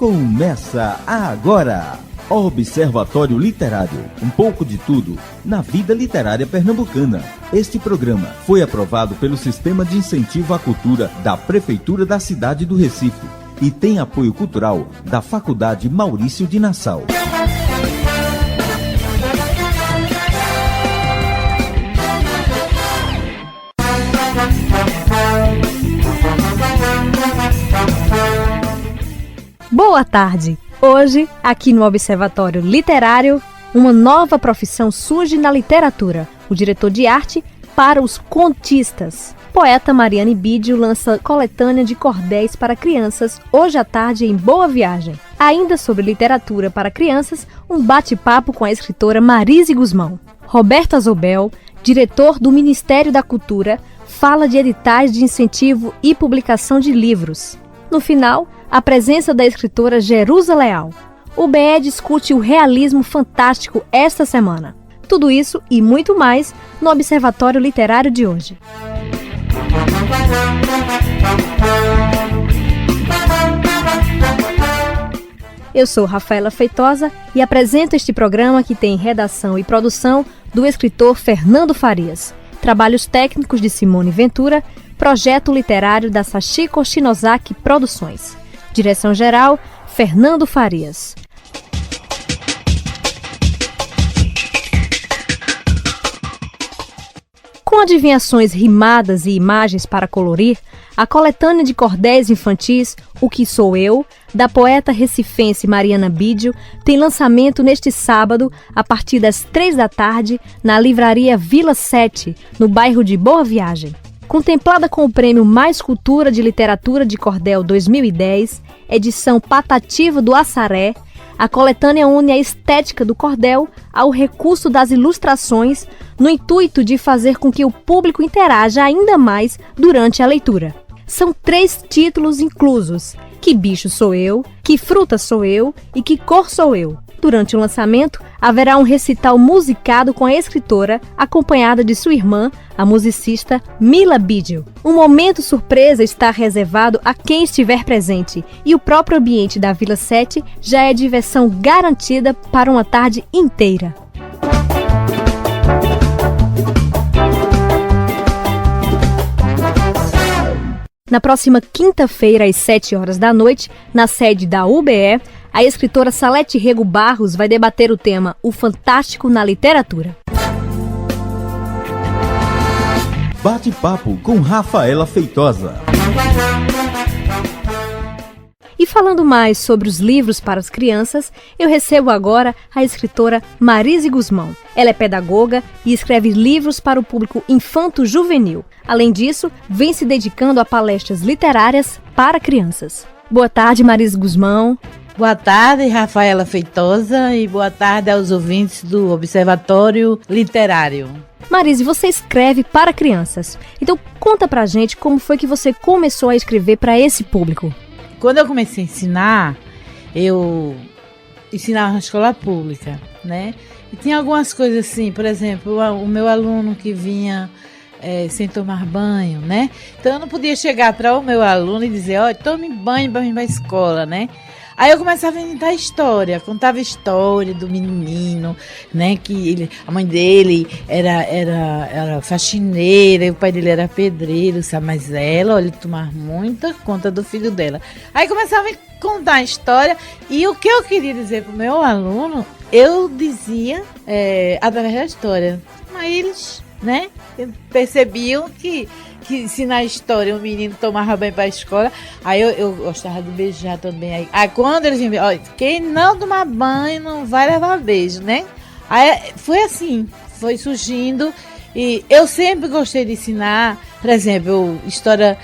Começa agora! Observatório Literário, um pouco de tudo na vida literária pernambucana. Este programa foi aprovado pelo Sistema de Incentivo à Cultura da Prefeitura da cidade do Recife e tem apoio cultural da Faculdade Maurício de Nassau. Boa tarde! Hoje, aqui no Observatório Literário, uma nova profissão surge na literatura, o diretor de arte para os contistas. Poeta Mariane Bidio lança coletânea de cordéis para crianças hoje à tarde em Boa Viagem. Ainda sobre literatura para crianças, um bate-papo com a escritora Marise Guzmão. Roberto Azobel, diretor do Ministério da Cultura, fala de editais de incentivo e publicação de livros. No final, a presença da escritora Jerusa Leal. O BE discute o realismo fantástico esta semana. Tudo isso e muito mais no Observatório Literário de hoje. Eu sou Rafaela Feitosa e apresento este programa que tem redação e produção do escritor Fernando Farias, trabalhos técnicos de Simone Ventura, projeto literário da Sachiko Shinozaki Produções. Direção-geral, Fernando Farias. Com adivinhações rimadas e imagens para colorir, a coletânea de cordéis infantis O Que Sou Eu, da poeta recifense Mariane Bidio, tem lançamento neste sábado, a partir das 3 da tarde, na livraria Vila 7, no bairro de Boa Viagem. Contemplada com o Prêmio Mais Cultura de Literatura de Cordel 2010, edição patativa do Assaré, a coletânea une a estética do cordel ao recurso das ilustrações, no intuito de fazer com que o público interaja ainda mais durante a leitura. São 3 títulos inclusos: Que Bicho Sou Eu, Que Fruta Sou Eu e Que Cor Sou Eu. Durante o lançamento, haverá um recital musicado com a escritora, acompanhada de sua irmã, a musicista Mila Bidio. Um momento surpresa está reservado a quem estiver presente, e o próprio ambiente da Vila 7 já é diversão garantida para uma tarde inteira. Na próxima quinta-feira, às 7 horas da noite, na sede da UBE, a escritora Salete Rego Barros vai debater o tema O Fantástico na Literatura. Bate-papo com Rafaela Feitosa. E falando mais sobre os livros para as crianças, eu recebo agora a escritora Marise Guzmão. Ela é pedagoga e escreve livros para o público infanto-juvenil. Além disso, vem se dedicando a palestras literárias para crianças. Boa tarde, Marise Guzmão. Boa tarde, Rafaela Feitosa, e boa tarde aos ouvintes do Observatório Literário. Marise, você escreve para crianças. Então conta pra gente como foi que você começou a escrever para esse público. Quando eu comecei a ensinar, eu ensinava na escola pública, né? E tinha algumas coisas assim, por exemplo, o meu aluno que vinha sem tomar banho, né? Então eu não podia chegar para o meu aluno e dizer, olha, tome banho para vir para a escola, né? Aí eu começava a inventar história, contava a história do menino, né, que a mãe dele era faxineira, e o pai dele era pedreiro, sabe, mas ela, olha, tomava muita conta do filho dela. Aí começava a contar a história, e o que eu queria dizer pro meu aluno, eu dizia através da história. Mas eles, né, percebiam que se na história o menino tomava banho para a escola, aí eu gostava de beijar também. Aí quando eles vinham, olha, quem não tomar banho não vai levar beijo, né? Aí foi assim, foi surgindo, e eu sempre gostei de ensinar, por exemplo, história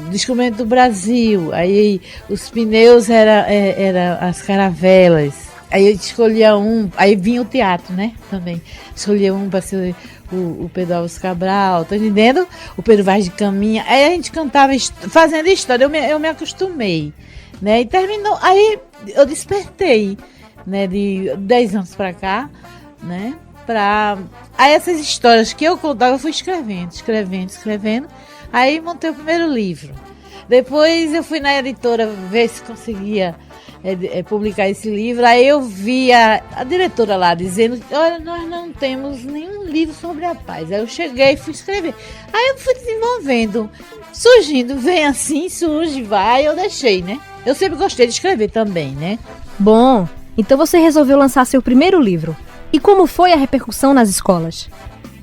descobrimento do Brasil, aí os pneus era as caravelas. Aí eu escolhia um, aí vinha o teatro, né, também. Escolhia um para ser o Pedro Alves Cabral, tá entendendo? O Pedro Vaz de Caminha. Aí a gente cantava, fazendo história, eu me acostumei, né, e terminou, aí eu despertei, né, de 10 anos para cá, né, aí essas histórias que eu contava, eu fui escrevendo, aí montei o primeiro livro. Depois eu fui na editora ver se conseguia publicar esse livro. Aí eu vi a diretora lá dizendo: olha, nós não temos nenhum livro sobre a paz. Aí eu cheguei e fui escrever. Aí eu fui desenvolvendo, surgindo, vem assim, surge, vai, eu deixei, né? Eu sempre gostei de escrever também, né? Bom, então você resolveu lançar seu primeiro livro. E como foi a repercussão nas escolas?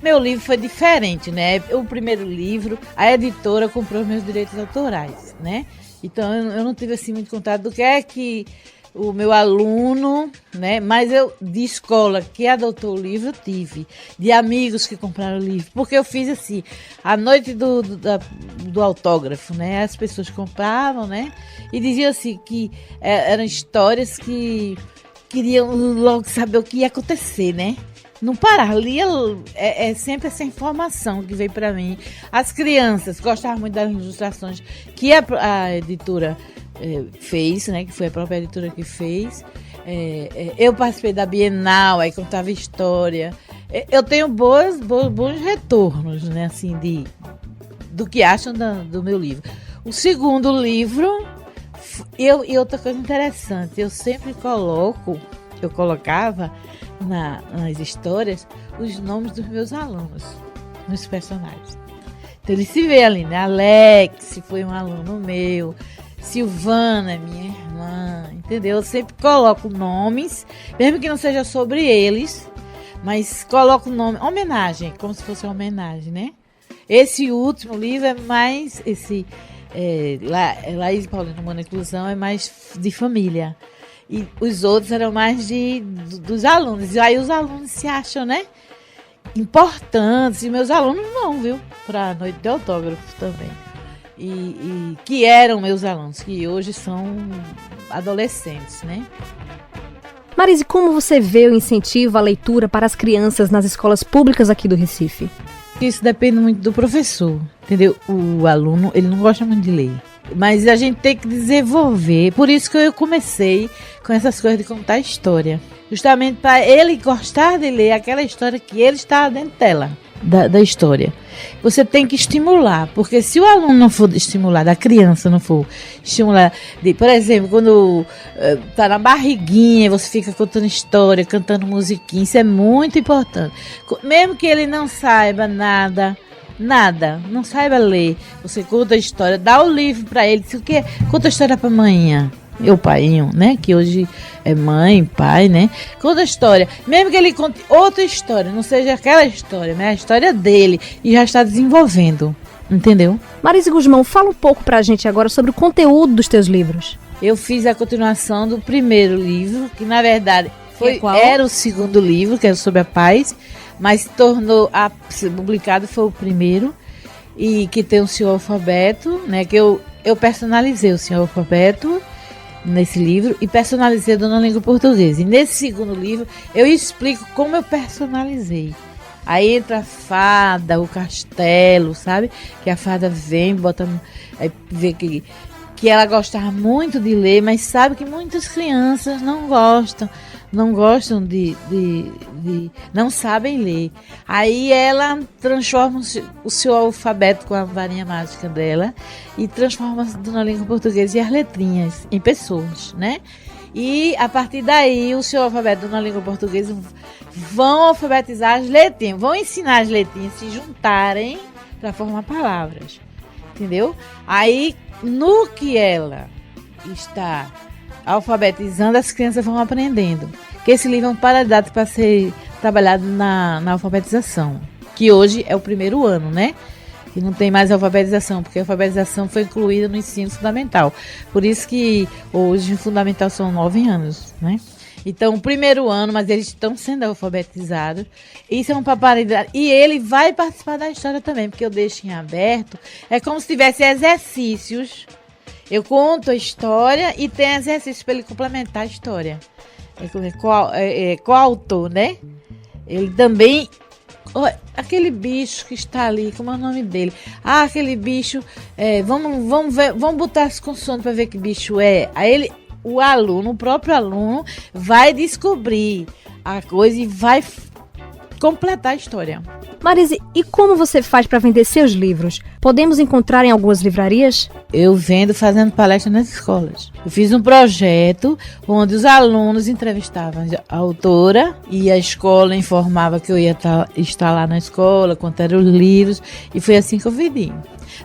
Meu livro foi diferente, né? O primeiro livro, a editora comprou meus direitos autorais, né? Então eu não tive assim muito contato do que é que o meu aluno, né? Mas eu, de escola que adotou o livro, eu tive. De amigos que compraram o livro. Porque eu fiz assim, a noite do autógrafo, né? As pessoas compravam, né? E diziam assim que eram histórias que queriam logo saber o que ia acontecer, né? Não parar, lia, é sempre essa informação que veio para mim. As crianças gostavam muito das ilustrações que a editora fez, né? Que foi a própria editora que fez. Eu participei da Bienal, aí contava história. Eu tenho bons retornos, né? Assim, do que acham do meu livro. O segundo livro, e outra coisa interessante, eu sempre colocava nas histórias os nomes dos meus alunos nos personagens. Então ele se vê ali, né? Alex foi um aluno meu, Silvana é minha irmã, entendeu? Eu sempre coloco nomes, mesmo que não seja sobre eles, mas coloco o nome, homenagem, como se fosse uma homenagem, né? Esse último livro é mais Laís e Paulino, Humana Inclusão, é mais de família. E os outros eram mais dos alunos. E aí os alunos se acham, né, importantes. E meus alunos não, viu? Para a noite de autógrafo também. E que eram meus alunos, que hoje são adolescentes, né? Marise, como você vê o incentivo à leitura para as crianças nas escolas públicas aqui do Recife? Isso depende muito do professor, entendeu? O aluno, ele não gosta muito de ler. Mas a gente tem que desenvolver. Por isso que eu comecei com essas coisas de contar história. Justamente para ele gostar de ler aquela história que ele está dentro dela, da história. Você tem que estimular, porque se o aluno não for estimulado, a criança não for estimulada, por exemplo, quando está na barriguinha, você fica contando história, cantando musiquinha, isso é muito importante. Mesmo que ele não saiba nada, não saiba ler, você conta a história, dá o livro para ele, diz o que? Conta a história para amanhã. O paiinho, né, que hoje é mãe, pai, né, conta a história, mesmo que ele conte outra história, não seja aquela história, mas a história dele, e já está desenvolvendo, entendeu? Marise Guzmão, fala um pouco pra gente agora sobre o conteúdo dos teus livros. Eu fiz a continuação do primeiro livro, que na verdade era o segundo livro, que era sobre a paz, mas se tornou publicado, foi o primeiro, e que tem o Senhor Alfabeto, né, que eu personalizei o Senhor Alfabeto nesse livro e personalizei na língua portuguesa. E nesse segundo livro eu explico como eu personalizei. Aí entra a fada, o castelo, sabe? Que a fada vem, vê que ela gostava muito de ler, mas sabe que muitas crianças não gostam não sabem ler. Aí ela transforma o seu alfabeto com a varinha mágica dela e transforma na língua portuguesa e as letrinhas em pessoas, né? E a partir daí o seu alfabeto na língua portuguesa vão alfabetizar as letrinhas, vão ensinar as letrinhas a se juntarem para formar palavras, entendeu? Aí no que ela está alfabetizando, as crianças vão aprendendo. Que esse livro é um paradidático para ser trabalhado na alfabetização, que hoje é o primeiro ano, né? Que não tem mais alfabetização, porque a alfabetização foi incluída no ensino fundamental. Por isso que hoje o fundamental são 9 anos, né? Então, o primeiro ano, mas eles estão sendo alfabetizados. Isso é uma paparidade. E ele vai participar da história também, porque eu deixo em aberto. É como se tivesse exercícios. Eu conto a história e tem exercícios para ele complementar a história. Coautor, né? Ele também... aquele bicho que está ali, como é o nome dele? Aquele bicho... vamos ver, vamos botar as consoantes para ver que bicho é. Aí o próprio aluno, vai descobrir a coisa e vai completar a história. Marise, e como você faz para vender seus livros? Podemos encontrar em algumas livrarias? Eu vendo fazendo palestra nas escolas. Eu fiz um projeto onde os alunos entrevistavam a autora e a escola informava que eu ia estar lá na escola, quanto eram os livros, e foi assim que eu vendi.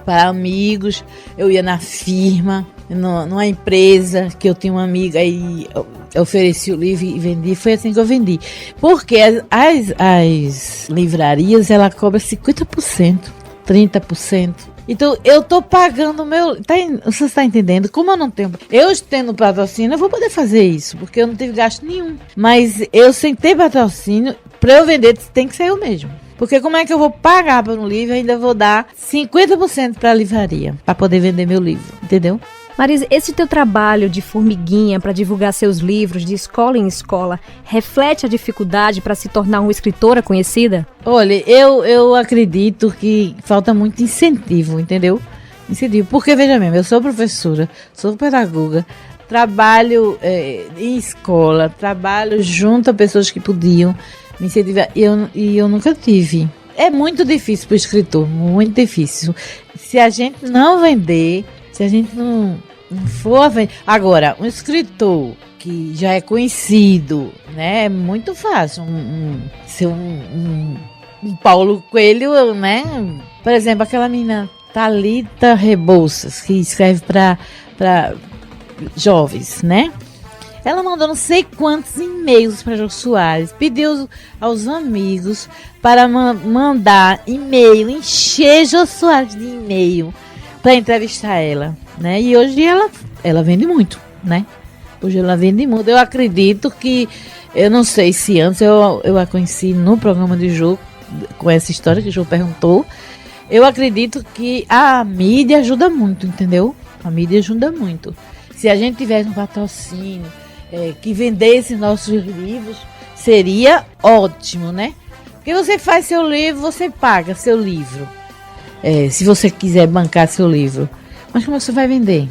Para amigos, eu ia na firma, numa empresa que eu tinha uma amiga e eu ofereci o livro e vendi. Foi assim que eu vendi. Porque as livrarias, ela cobra 50%, 30%. Então, eu tô pagando o meu... Você está entendendo? Como eu não tenho... Eu tendo patrocínio, eu vou poder fazer isso, porque eu não tive gasto nenhum. Mas eu, sem ter patrocínio, para eu vender, tem que ser eu mesmo. Porque como é que eu vou pagar por um livro e ainda vou dar 50% para a livraria, para poder vender meu livro, entendeu? Marise, esse teu trabalho de formiguinha para divulgar seus livros de escola em escola reflete a dificuldade para se tornar uma escritora conhecida? Olha, eu acredito que falta muito incentivo, entendeu? Incentivo, porque veja mesmo, eu sou professora, sou pedagoga, trabalho em escola, trabalho junto a pessoas que podiam me incentivar e eu nunca tive. É muito difícil para o escritor, muito difícil. Se a gente não vender, se a gente não for vender. Agora, um escritor que já é conhecido, né? É muito fácil ser um Paulo Coelho, né? Por exemplo, aquela menina Thalita Rebouças, que escreve para jovens, né? Ela mandou não sei quantos e-mails para Jô Soares, pediu aos amigos para mandar e-mail, encher Jô Soares de e-mail para entrevistar ela, né? E hoje ela vende muito, né? Hoje ela vende muito. Eu acredito que, eu não sei se antes eu a conheci no programa de Jô, com essa história que o Jô perguntou. Eu acredito que a mídia ajuda muito, entendeu? A mídia ajuda muito. Se a gente tivesse um patrocínio que vendesse nossos livros, seria ótimo, né? Porque você faz seu livro, você paga seu livro. Se você quiser bancar seu livro. Mas como você vai vender?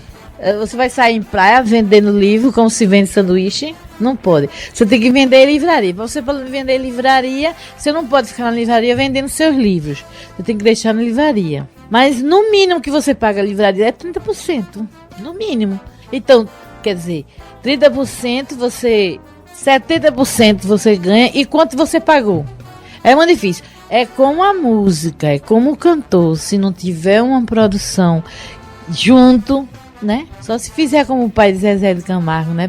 Você vai sair em praia vendendo livro como se vende sanduíche? Não pode. Você tem que vender em livraria. Para você vender em livraria, você não pode ficar na livraria vendendo seus livros. Você tem que deixar na livraria. Mas no mínimo que você paga a livraria é 30%. No mínimo. Então, quer dizer, 30% 70% você ganha. E quanto você pagou? É muito difícil. É como a música, é como o cantor. Se não tiver uma produção junto, né? Só se fizer como o pai de Zezé de Camargo, né?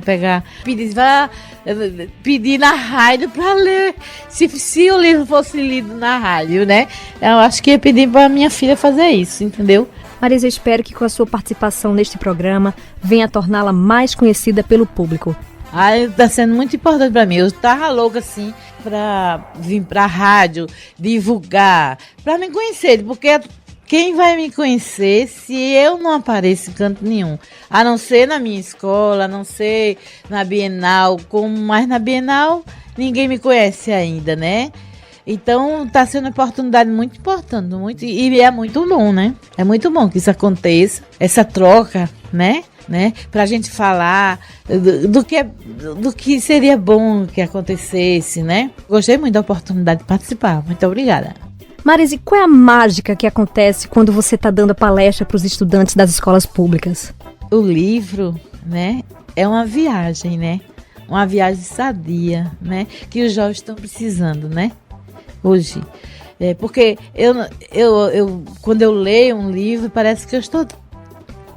Pedir na rádio para ler. Se o livro fosse lido na rádio, né? Eu acho que ia pedir para minha filha fazer isso, entendeu? Marise, eu espero que com a sua participação neste programa venha torná-la mais conhecida pelo público. Tá sendo muito importante para mim. Eu tava louca assim para vir pra rádio, divulgar, para me conhecer, porque quem vai me conhecer se eu não apareço em canto nenhum? A não ser na minha escola, a não ser na Bienal, mas na Bienal ninguém me conhece ainda, né? Então tá sendo uma oportunidade muito importante, e é muito bom, né? É muito bom que isso aconteça, essa troca, né? Pra gente falar do que seria bom que acontecesse, né? Gostei muito da oportunidade de participar. Muito obrigada. Marise, qual é a mágica que acontece quando você está dando a palestra para os estudantes das escolas públicas? O livro, né, é uma viagem, né? Uma viagem sadia, né? Que os jovens estão precisando, né? Hoje. Porque quando eu leio um livro, parece que eu estou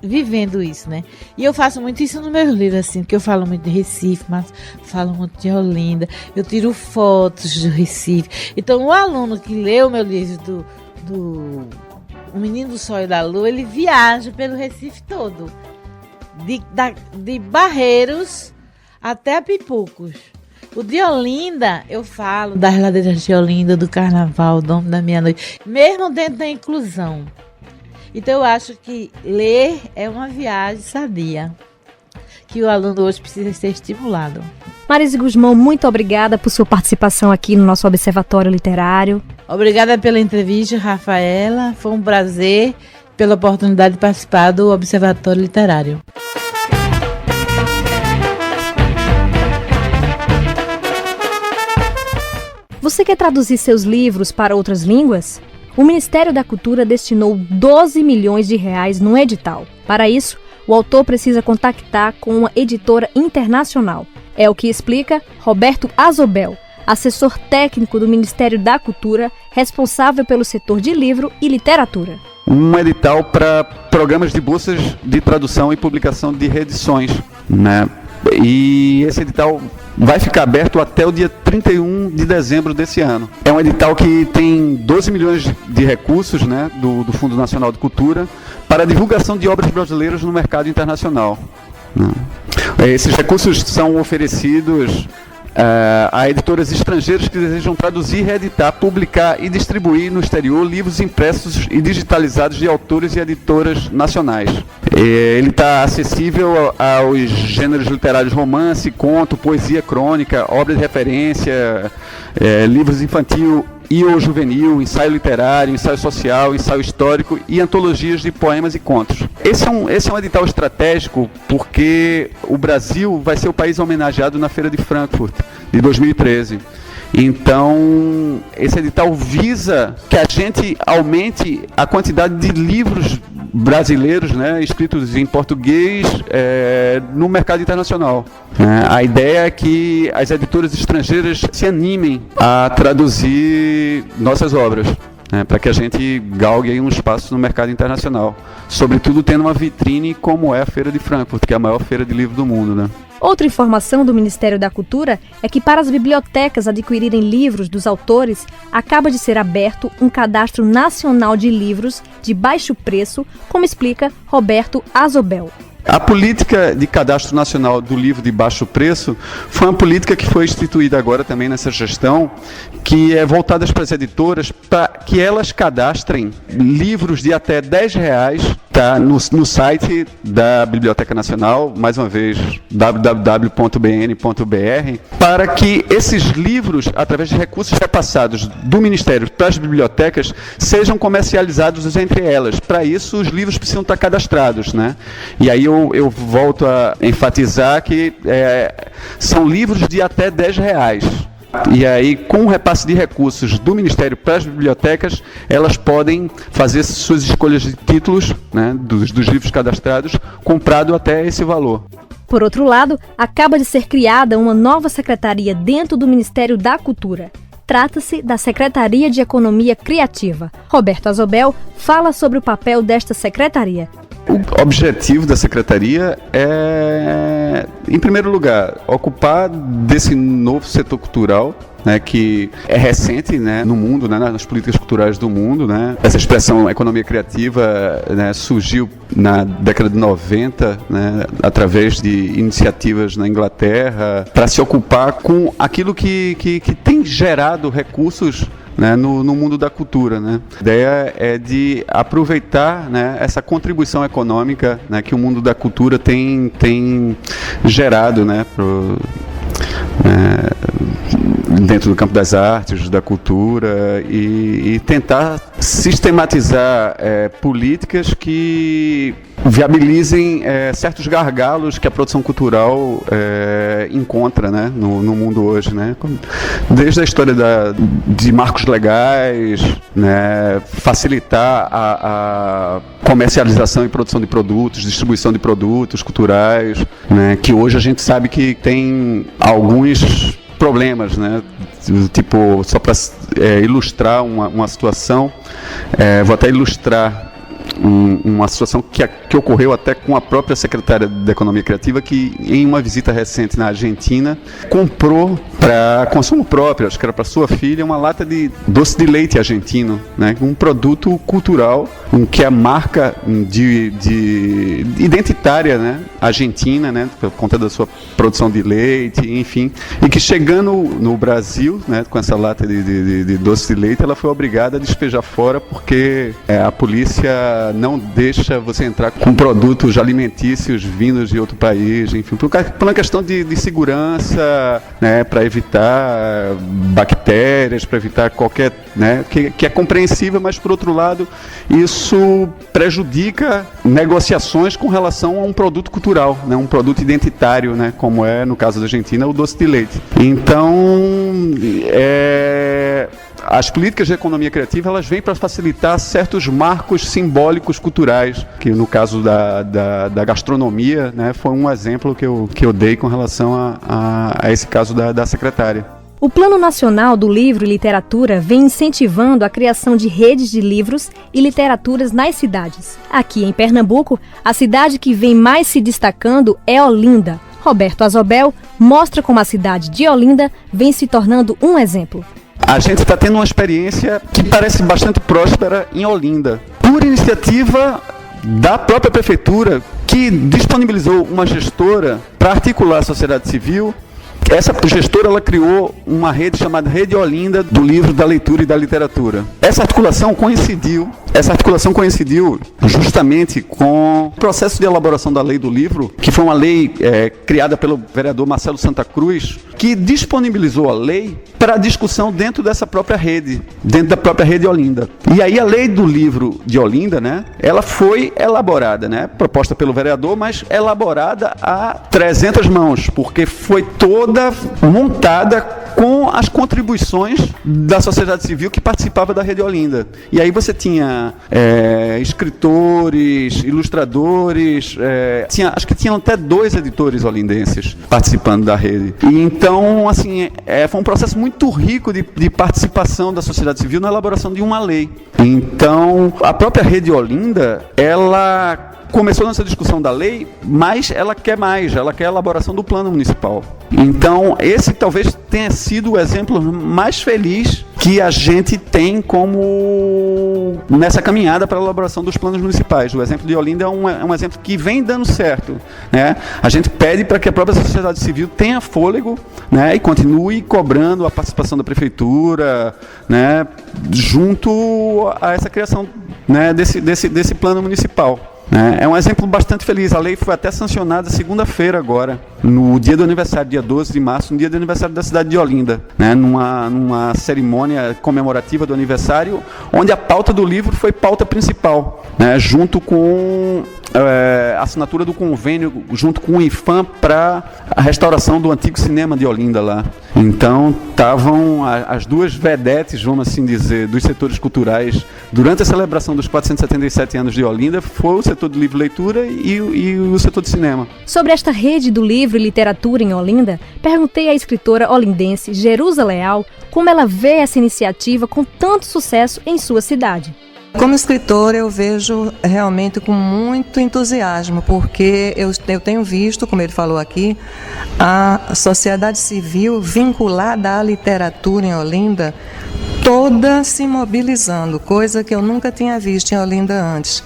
vivendo isso, né? E eu faço muito isso nos meus livros, assim, porque eu falo muito de Recife, mas falo muito de Olinda, eu tiro fotos do Recife. Então, o aluno que lê o meu livro do O Menino do Sol e da Lua, ele viaja pelo Recife todo, de Barreiros até Pipucos. O de Olinda, eu falo das ladeiras de Olinda, do Carnaval, do Homem da Meia-Noite, mesmo dentro da inclusão. Então, eu acho que ler é uma viagem sadia, que o aluno hoje precisa ser estimulado. Marise Guzmão, muito obrigada por sua participação aqui no nosso Observatório Literário. Obrigada pela entrevista, Rafaela. Foi um prazer pela oportunidade de participar do Observatório Literário. Você quer traduzir seus livros para outras línguas? O Ministério da Cultura destinou 12 milhões de reais num edital. Para isso, o autor precisa contactar com uma editora internacional. É o que explica Roberto Azobel, assessor técnico do Ministério da Cultura, responsável pelo setor de livro e literatura. Um edital para programas de bolsas de tradução e publicação de reedições, né? E esse edital vai ficar aberto até o dia 31 de dezembro desse ano. É um edital que tem 12 milhões de recursos, né, do Fundo Nacional de Cultura para a divulgação de obras brasileiras no mercado internacional, né? Esses recursos são oferecidos a editoras estrangeiras que desejam traduzir, reeditar, publicar e distribuir no exterior livros impressos e digitalizados de autores e editoras nacionais. Ele está acessível aos gêneros literários romance, conto, poesia crônica, obras de referência, livros infantil e ou juvenil, ensaio literário, ensaio social, ensaio histórico e antologias de poemas e contos. Esse é um edital estratégico porque o Brasil vai ser o país homenageado na Feira de Frankfurt de 2013. Então, esse edital visa que a gente aumente a quantidade de livros brasileiros, né, escritos em português no mercado internacional. A ideia é que as editoras estrangeiras se animem a traduzir nossas obras, para que a gente galgue aí um espaço no mercado internacional. Sobretudo tendo uma vitrine como é a Feira de Frankfurt, que é a maior feira de livro do mundo, né? Outra informação do Ministério da Cultura é que para as bibliotecas adquirirem livros dos autores, acaba de ser aberto um cadastro nacional de livros de baixo preço, como explica Roberto Azobel. A política de cadastro nacional do livro de baixo preço foi uma política que foi instituída agora também nessa gestão, que é voltada para as editoras para que elas cadastrem livros de até R$10, tá, no site da Biblioteca Nacional, mais uma vez www.bn.br, para que esses livros, através de recursos repassados do Ministério para as bibliotecas, sejam comercializados entre elas. Para isso, os livros precisam estar cadastrados, né? E aí eu volto a enfatizar que são livros de até R$10. E aí, com o repasse de recursos do Ministério para as bibliotecas, elas podem fazer suas escolhas de títulos, né, dos livros cadastrados, comprado até esse valor. Por outro lado, acaba de ser criada uma nova secretaria dentro do Ministério da Cultura. Trata-se da Secretaria de Economia Criativa. Roberto Azobel fala sobre o papel desta secretaria. O objetivo da secretaria é, em primeiro lugar, ocupar desse novo setor cultural, né, que é recente, né, no mundo, né, nas políticas culturais do mundo, né. Essa expressão economia criativa, né, surgiu na década de 90, né, através de iniciativas na Inglaterra, para se ocupar com aquilo que tem gerado recursos, né, no mundo da cultura, né. A ideia é de aproveitar, né, essa contribuição econômica, né, que o mundo da cultura tem gerado, né, dentro do campo das artes, da cultura, e tentar sistematizar políticas que viabilizem certos gargalos que a produção cultural encontra, né, no mundo hoje, né? Desde a história de marcos legais, né, facilitar a comercialização e produção de produtos, distribuição de produtos culturais, né, que hoje a gente sabe que tem alguns problemas, né? Tipo, só para ilustrar uma situação, vou até ilustrar uma situação que ocorreu até com a própria secretária da Economia Criativa, que em uma visita recente na Argentina comprou para consumo próprio, acho que era para sua filha, uma lata de doce de leite argentino, né? Um produto cultural que a marca de identitária, né, argentina, né, por conta da sua produção de leite, enfim, e que chegando no Brasil, né, com essa lata de doce de leite, ela foi obrigada a despejar fora porque a polícia ela não deixa você entrar com produtos alimentícios vindos de outro país, enfim, por uma questão de segurança, né, para evitar bactérias, para evitar qualquer, né, que é compreensível, mas por outro lado isso prejudica negociações com relação a um produto cultural, né, um produto identitário, né, como é no caso da Argentina o doce de leite. Então as políticas de economia criativa, elas vêm para facilitar certos marcos simbólicos culturais, que no caso da gastronomia, né, foi um exemplo que eu dei com relação a esse caso da secretária. O Plano Nacional do Livro e Literatura vem incentivando a criação de redes de livros e literaturas nas cidades. Aqui em Pernambuco, a cidade que vem mais se destacando é Olinda. Roberto Azobel mostra como a cidade de Olinda vem se tornando um exemplo. A gente está tendo uma experiência que parece bastante próspera em Olinda, por iniciativa da própria prefeitura, que disponibilizou uma gestora para articular a sociedade civil. Essa gestora, ela criou uma rede chamada Rede Olinda do Livro, da Leitura e da Literatura. Essa articulação coincidiu justamente com o processo de elaboração da Lei do Livro, que foi uma lei criada pelo vereador Marcelo Santa Cruz, que disponibilizou a lei para discussão dentro dessa própria rede, dentro da própria Rede Olinda. E aí a Lei do Livro de Olinda, né, ela foi elaborada, né, proposta pelo vereador, mas elaborada a 300 mãos, porque foi toda montada com as contribuições da sociedade civil que participava da Rede Olinda. E aí você tinha escritores, ilustradores, acho que tinham até 2 editores olindenses participando da rede. E então, assim, foi um processo muito rico de participação da sociedade civil na elaboração de uma lei. Então, a própria Rede Olinda, ela começou nessa discussão da lei, mas ela quer a elaboração do plano municipal. Então, esse talvez tenha sido o exemplo mais feliz que a gente tem como nessa caminhada para a elaboração dos planos municipais. O exemplo de Olinda é um exemplo que vem dando certo, né? A gente pede para que a própria sociedade civil tenha fôlego, né, e continue cobrando a participação da prefeitura, né, junto a essa criação, né, desse plano municipal. É um exemplo bastante feliz. A lei foi até sancionada segunda-feira agora, no dia do aniversário, dia 12 de março, no dia do aniversário da cidade de Olinda, né, numa cerimônia comemorativa do aniversário, onde a pauta do livro foi pauta principal, né, junto com a assinatura do convênio, junto com o IFAM, para a restauração do antigo cinema de Olinda lá. Então, estavam as duas vedetes, vamos assim dizer, dos setores culturais, durante a celebração dos 477 anos de Olinda, foi o setor do livro e leitura e o setor de cinema. Sobre esta rede do livro e literatura em Olinda, perguntei à escritora olindense Jerusa Leal como ela vê essa iniciativa com tanto sucesso em sua cidade. Como escritora, eu vejo realmente com muito entusiasmo, porque eu tenho visto, como ele falou aqui, a sociedade civil vinculada à literatura em Olinda, toda se mobilizando, coisa que eu nunca tinha visto em Olinda antes.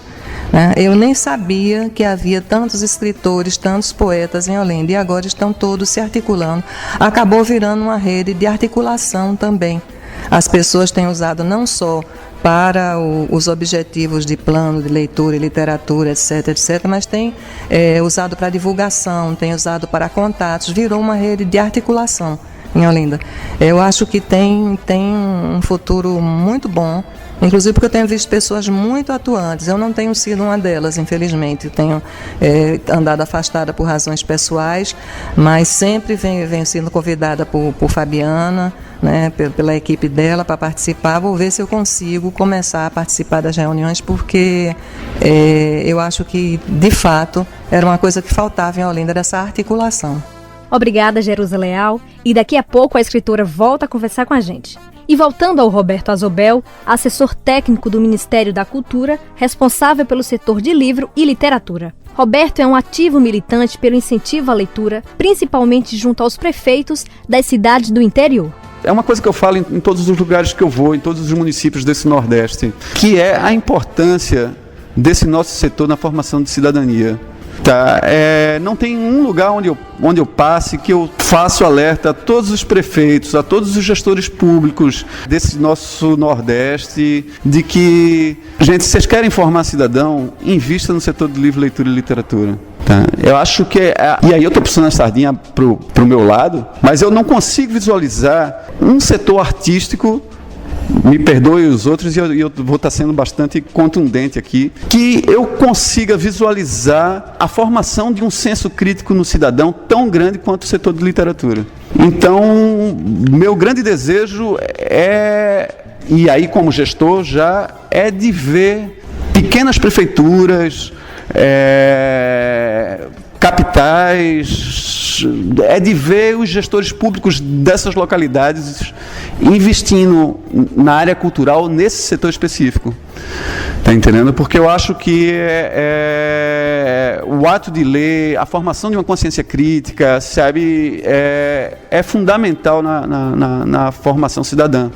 Eu nem sabia que havia tantos escritores, tantos poetas em Olinda, e agora estão todos se articulando. Acabou virando uma rede de articulação também. As pessoas têm usado não só para os objetivos de plano de leitura e literatura, etc., mas tem usado para divulgação, tem usado para contatos, virou uma rede de articulação em Olinda. Eu acho que tem um futuro muito bom, inclusive porque eu tenho visto pessoas muito atuantes. Eu não tenho sido uma delas, infelizmente. Eu tenho andado afastada por razões pessoais, mas sempre venho sendo convidada por Fabiana, né, pela equipe dela para participar. Vou ver se eu consigo começar a participar das reuniões, porque eu acho que, de fato, era uma coisa que faltava em Olinda, dessa articulação. Obrigada, Jerusa Leal. E daqui a pouco a escritora volta a conversar com a gente. E voltando ao Roberto Azobel, assessor técnico do Ministério da Cultura, responsável pelo setor de livro e literatura. Roberto é um ativo militante pelo incentivo à leitura, principalmente junto aos prefeitos das cidades do interior. É uma coisa que eu falo em todos os lugares que eu vou, em todos os municípios desse Nordeste, que é a importância desse nosso setor na formação de cidadania. Tá? Não tem um lugar onde eu passe que eu faço alerta a todos os prefeitos, a todos os gestores públicos desse nosso Nordeste, de que, gente, se vocês querem formar cidadão, invista no setor de livro, leitura e literatura. Tá? Eu acho que, e aí eu estou puxando a sardinha pro meu lado, mas eu não consigo visualizar um setor artístico, me perdoe os outros, e eu vou estar sendo bastante contundente aqui, que eu consiga visualizar a formação de um senso crítico no cidadão tão grande quanto o setor de literatura. Então, meu grande desejo e aí como gestor já, é de ver pequenas prefeituras, capitais, é de ver os gestores públicos dessas localidades investindo na área cultural nesse setor específico. Está entendendo? Porque eu acho que o ato de ler, a formação de uma consciência crítica, sabe, é fundamental na formação cidadã,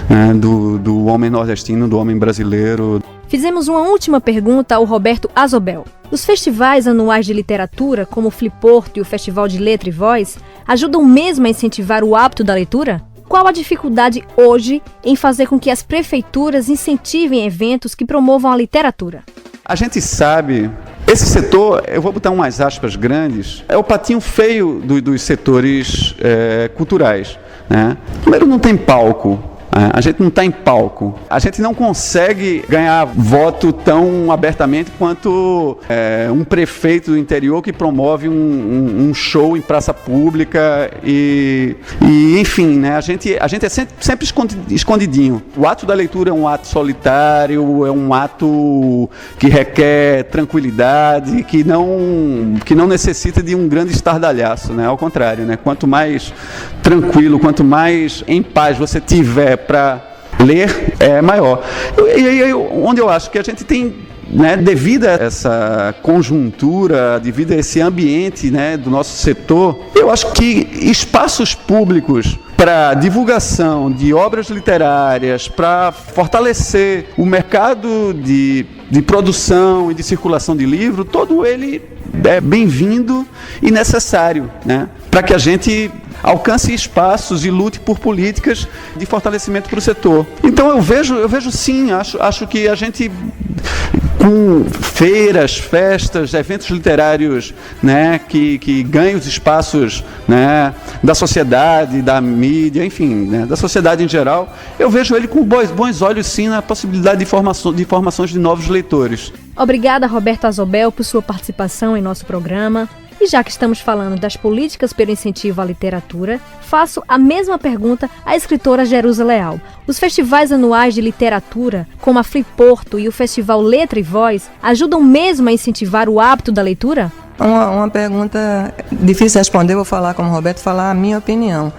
né, do homem nordestino, do homem brasileiro. Fizemos uma última pergunta ao Roberto Azobel. Os festivais anuais de literatura, como o Fliporto e o Festival de Letra e Voz, ajudam mesmo a incentivar o hábito da leitura? Qual a dificuldade hoje em fazer com que as prefeituras incentivem eventos que promovam a literatura? A gente sabe, esse setor, eu vou botar umas aspas grandes, é o patinho feio dos setores culturais, né? Primeiro, não tem palco. A gente não está em palco. A gente não consegue ganhar voto tão abertamente quanto um prefeito do interior que promove um show em praça pública e enfim, né? A gente é sempre escondidinho. O ato da leitura é um ato solitário, é um ato que requer tranquilidade, que não necessita de um grande estardalhaço, né? Ao contrário, né? Quanto mais tranquilo, quanto mais em paz você tiver para ler, é maior. E onde eu acho que a gente tem, né, devido a essa conjuntura, devido a esse ambiente, né, do nosso setor, eu acho que espaços públicos para divulgação de obras literárias, para fortalecer o mercado de produção e de circulação de livro, todo ele é bem-vindo e necessário, né, para que a gente alcance espaços e lute por políticas de fortalecimento para o setor. Então eu vejo sim, acho que a gente, com feiras, festas, eventos literários, né, que ganham os espaços, né, da sociedade, da mídia, enfim, né, da sociedade em geral, eu vejo ele com bons olhos sim na possibilidade de formações de novos leitores. Obrigada, Roberto Azobel, por sua participação em nosso programa. E já que estamos falando das políticas pelo incentivo à literatura, faço a mesma pergunta à escritora Jerusa Leal. Os festivais anuais de literatura, como a Fliporto e o Festival Letra e Voz, ajudam mesmo a incentivar o hábito da leitura? Uma pergunta difícil de responder, vou falar como o Roberto, falar a minha opinião.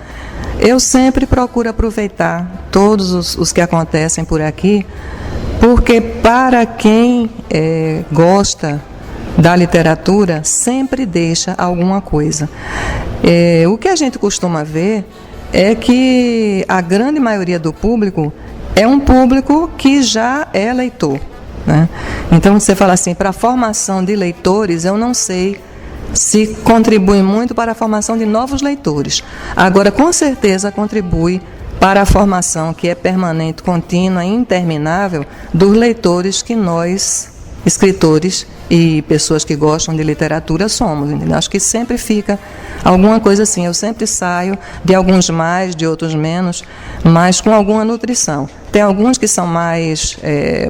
Eu sempre procuro aproveitar todos os que acontecem por aqui, porque para quem gosta da literatura, sempre deixa alguma coisa. O que a gente costuma ver é que a grande maioria do público é um público que já é leitor, né? Então, você fala assim, para a formação de leitores, eu não sei se contribui muito para a formação de novos leitores. Agora, com certeza, contribui para a formação que é permanente, contínua e interminável dos leitores que nós, escritores e pessoas que gostam de literatura, somos, entendeu? Acho que sempre fica alguma coisa assim. Eu sempre saio de alguns mais, de outros menos, mas com alguma nutrição. Tem alguns que são mais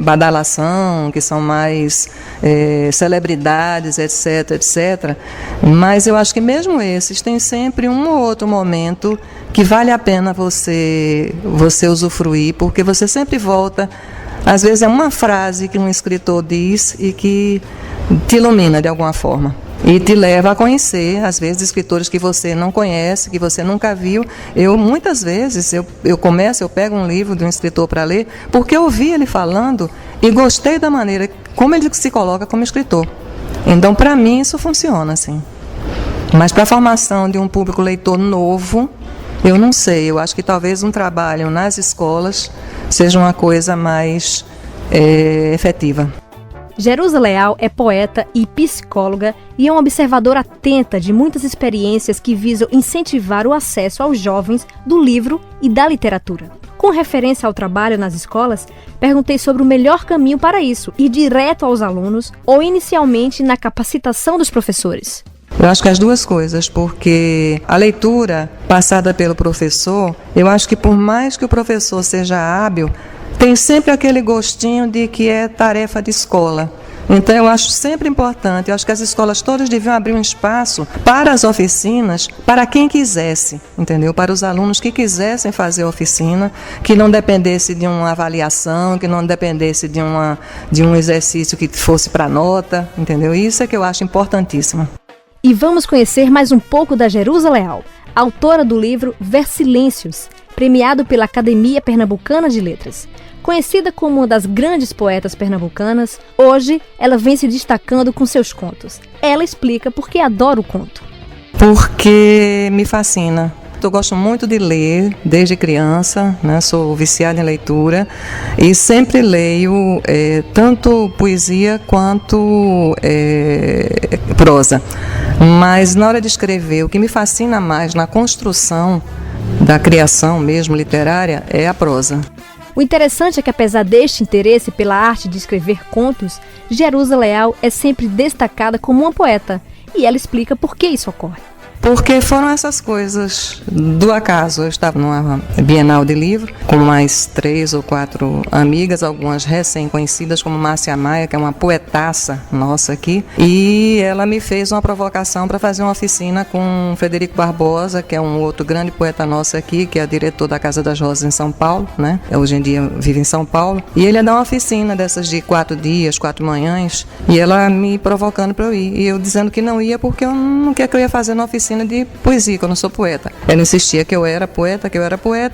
badalação, que são mais celebridades, etc, etc. Mas eu acho que mesmo esses têm sempre um ou outro momento que vale a pena você usufruir, porque você sempre volta. Às vezes é uma frase que um escritor diz e que te ilumina de alguma forma e te leva a conhecer, às vezes, escritores que você não conhece, que você nunca viu. Muitas vezes, eu pego um livro de um escritor para ler, porque eu ouvi ele falando e gostei da maneira como ele se coloca como escritor. Então, para mim, isso funciona, assim. Mas para a formação de um público leitor novo, eu não sei. Eu acho que talvez um trabalho nas escolas seja uma coisa mais efetiva. Jerusa Leal é poeta e psicóloga e é uma observadora atenta de muitas experiências que visam incentivar o acesso aos jovens do livro e da literatura. Com referência ao trabalho nas escolas, perguntei sobre o melhor caminho para isso, ir direto aos alunos ou inicialmente na capacitação dos professores. Eu acho que as duas coisas, porque a leitura passada pelo professor, eu acho que por mais que o professor seja hábil, tem sempre aquele gostinho de que é tarefa de escola. Então, eu acho sempre importante, eu acho que as escolas todas deviam abrir um espaço para as oficinas, para quem quisesse, entendeu? Para os alunos que quisessem fazer oficina, que não dependesse de uma avaliação, que não dependesse de um exercício que fosse para nota, entendeu? Isso é que eu acho importantíssimo. E vamos conhecer mais um pouco da Jerusa Leal, autora do livro Versilêncios, premiado pela Academia Pernambucana de Letras. Conhecida como uma das grandes poetas pernambucanas, hoje ela vem se destacando com seus contos. Ela explica por que adora o conto. Porque me fascina. Eu gosto muito de ler desde criança, né? Sou viciada em leitura e sempre leio tanto poesia quanto prosa. Mas na hora de escrever, o que me fascina mais na construção da criação mesmo literária é a prosa. O interessante é que, apesar deste interesse pela arte de escrever contos, Jerusa Leal é sempre destacada como uma poeta. E ela explica por que isso ocorre. Porque foram essas coisas do acaso. Eu estava numa Bienal de Livro com mais 3 ou 4 amigas, algumas recém-conhecidas, como Márcia Maia, que é uma poetaça nossa aqui, e ela me fez uma provocação para fazer uma oficina com Frederico Barbosa, que é um outro grande poeta nosso aqui, que é diretor da Casa das Rosas em São Paulo, né? Hoje em dia vive em São Paulo, e ele ia dar uma oficina dessas de 4 dias, 4 manhãs, e ela me provocando para eu ir, e eu dizendo que não ia porque eu não queria que eu ia fazer na oficina de poesia, que eu não sou poeta. Ela insistia que eu era poeta,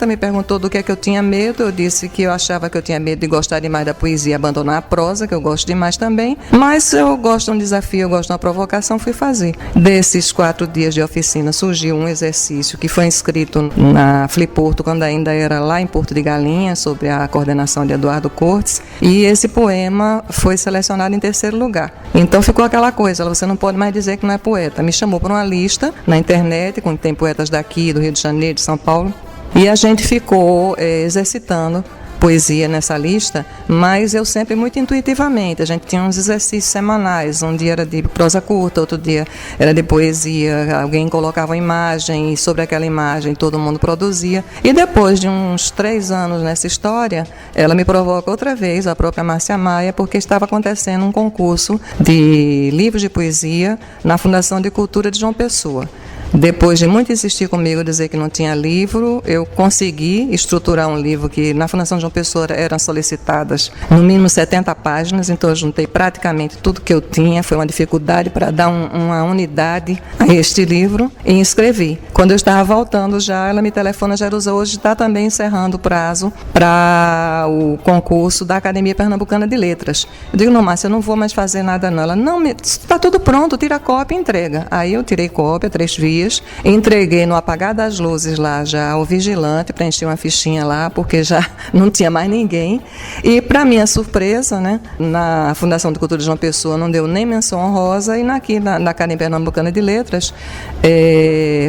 me perguntou do que é que eu tinha medo, eu disse que eu achava que eu tinha medo de gostar demais da poesia e abandonar a prosa, que eu gosto demais também, mas eu gosto de um desafio, eu gosto de uma provocação, fui fazer. Desses 4 dias de oficina surgiu um exercício que foi inscrito na Fliporto, quando ainda era lá em Porto de Galinhas, sobre a coordenação de Eduardo Cortes, e esse poema foi selecionado em 3º lugar. Então ficou aquela coisa, você não pode mais dizer que não é poeta. Me chamou para uma lista na internet, quando tem poetas daqui, do Rio de Janeiro, de São Paulo, e a gente ficou exercitando poesia nessa lista, mas eu sempre muito intuitivamente. A gente tinha uns exercícios semanais, um dia era de prosa curta, outro dia era de poesia, alguém colocava uma imagem e sobre aquela imagem todo mundo produzia. E depois de uns 3 anos nessa história, ela me provoca outra vez, a própria Márcia Maia, porque estava acontecendo um concurso de livros de poesia na Fundação de Cultura de João Pessoa. Depois de muito insistir comigo, dizer que não tinha livro, eu consegui estruturar um livro que na Fundação João Pessoa eram solicitadas no mínimo 70 páginas, então eu juntei praticamente tudo que eu tinha, foi uma dificuldade para dar uma unidade a este livro e escrevi. Quando eu estava voltando já, ela me telefona, Jerusa, hoje está também encerrando o prazo para o concurso da Academia Pernambucana de Letras. Eu digo, não, Márcia, eu não vou mais fazer nada não. Ela, não, está tudo pronto, tira a cópia e entrega. Aí eu tirei cópia, 3 dias, entreguei no apagar das luzes lá já ao vigilante, preenchi uma fichinha lá, porque já não tinha mais ninguém. E, para minha surpresa, né, na Fundação de Cultura de João Pessoa não deu nem menção honrosa, e aqui na Academia Pernambucana de Letras